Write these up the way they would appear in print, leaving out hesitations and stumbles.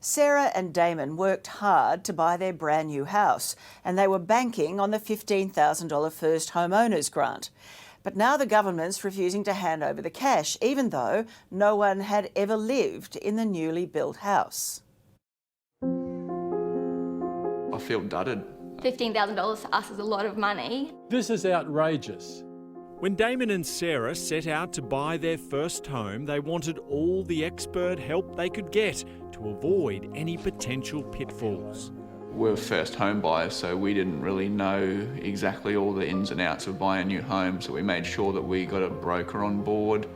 Sarah and Damon worked hard to buy their brand new house, and they were banking on the $15,000 first homeowners grant. But now the government's refusing to hand over the cash, even though no one had ever lived in the newly built house. I feel dudded. $15,000 to us is a lot of money. This is outrageous. When Damon and Sarah set out to buy their first home, they wanted all the expert help they could get to avoid any potential pitfalls. We're first home buyers, so we didn't really know exactly all the ins and outs of buying a new home, so we made sure that we got a broker on board.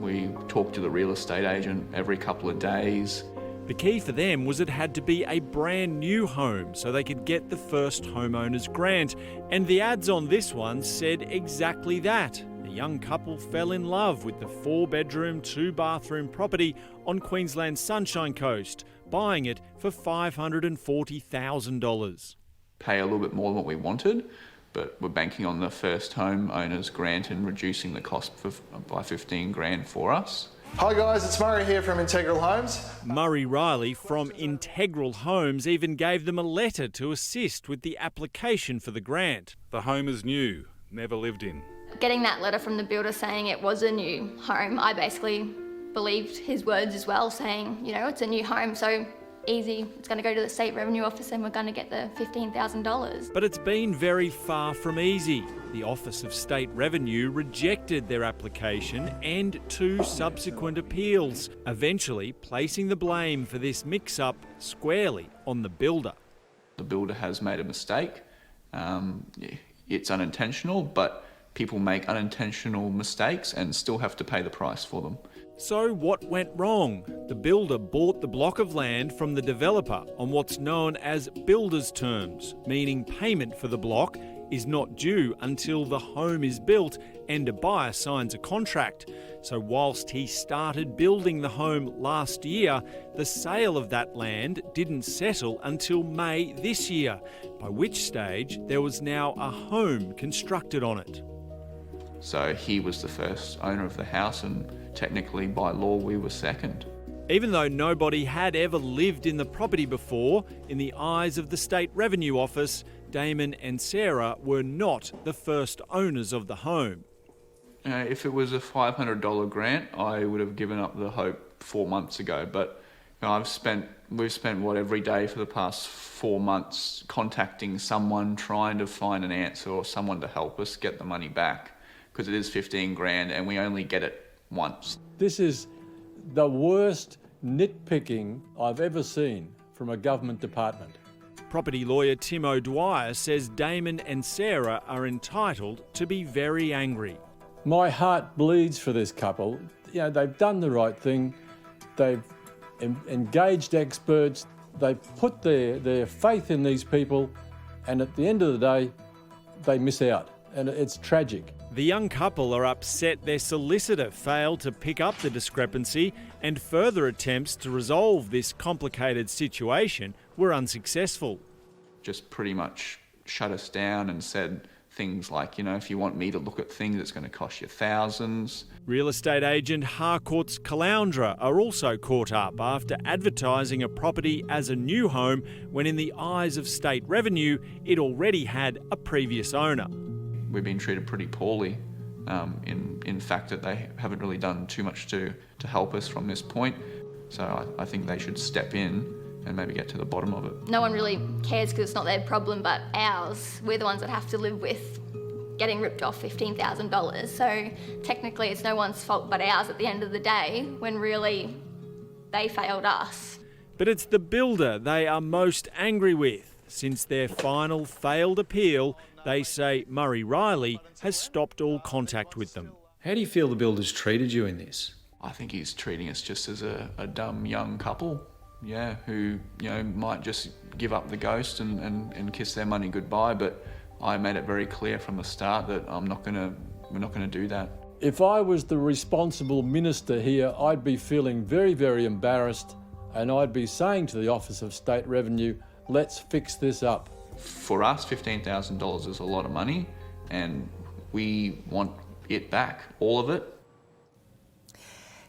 We talked to the real estate agent every couple of days. The key for them was it had to be a brand new home so they could get the first homeowners grant. And the ads on this one said exactly that. The young couple fell in love with the 4-bedroom, 2-bathroom property on Queensland's Sunshine Coast, buying it for $540,000. Pay a little bit more than what we wanted, but we're banking on the first homeowners grant and reducing the cost by $15,000 for us. Hi guys, it's Murray here from Integral Homes. Murray Riley from Integral Homes even gave them a letter to assist with the application for the grant. The home is new, never lived in. Getting that letter from the builder saying it was a new home, I basically believed his words as well, saying, you know, it's a new home, so easy, it's going to go to the State Revenue Office and we're going to get the $15,000. But it's been very far from easy. The Office of State Revenue rejected their application and 2 subsequent appeals, eventually placing the blame for this mix-up squarely on the builder. The builder has made a mistake. It's unintentional, but people make unintentional mistakes and still have to pay the price for them. So what went wrong? The builder bought the block of land from the developer on what's known as builder's terms, meaning payment for the block is not due until the home is built and a buyer signs a contract. So whilst he started building the home last year, the sale of that land didn't settle until May this year, by which stage there was now a home constructed on it. So he was the first owner of the house, and technically by law we were second. Even though nobody had ever lived in the property before, in the eyes of the State Revenue Office, Damon and Sarah were not the first owners of the home. If it was a $500 grant, I would have given up the hope 4 months ago. But we've spent every day for the past 4 months contacting someone, trying to find an answer or someone to help us get the money back, because it is $15,000 and we only get it once. This is the worst nitpicking I've ever seen from a government department. Property lawyer Tim O'Dwyer says Damon and Sarah are entitled to be very angry. My heart bleeds for this couple. You know, they've done the right thing. They've engaged experts. They've put their faith in these people, and at the end of the day, they miss out, and it's tragic. The young couple are upset their solicitor failed to pick up the discrepancy, and further attempts to resolve this complicated situation were unsuccessful. Just pretty much shut us down and said things like, you know, if you want me to look at things, it's going to cost you thousands. Real estate agent Harcourt's Caloundra are also caught up after advertising a property as a new home when in the eyes of State Revenue it already had a previous owner. We've been treated pretty poorly, in fact that they haven't really done too much to help us from this point. So I think they should step in and maybe get to the bottom of it. No one really cares because it's not their problem, but ours. We're the ones that have to live with getting ripped off $15,000. So technically it's no one's fault but ours at the end of the day, when really they failed us. But it's the builder they are most angry with. Since their final failed appeal, they say Murray Riley has stopped all contact with them. How do you feel the builder's treated you in this? I think he's treating us just as a dumb young couple, yeah, who, you know, might just give up the ghost and kiss their money goodbye. But I made it very clear from the start that we're not gonna do that. If I was the responsible minister here, I'd be feeling very, very embarrassed, and I'd be saying to the Office of State Revenue, let's fix this up. For us, $15,000 is a lot of money, and we want it back, all of it.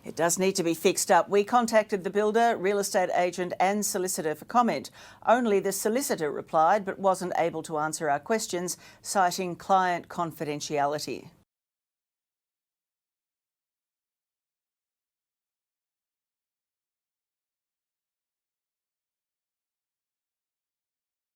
It does need to be fixed up. We contacted the builder, real estate agent and solicitor for comment. Only the solicitor replied but wasn't able to answer our questions, citing client confidentiality.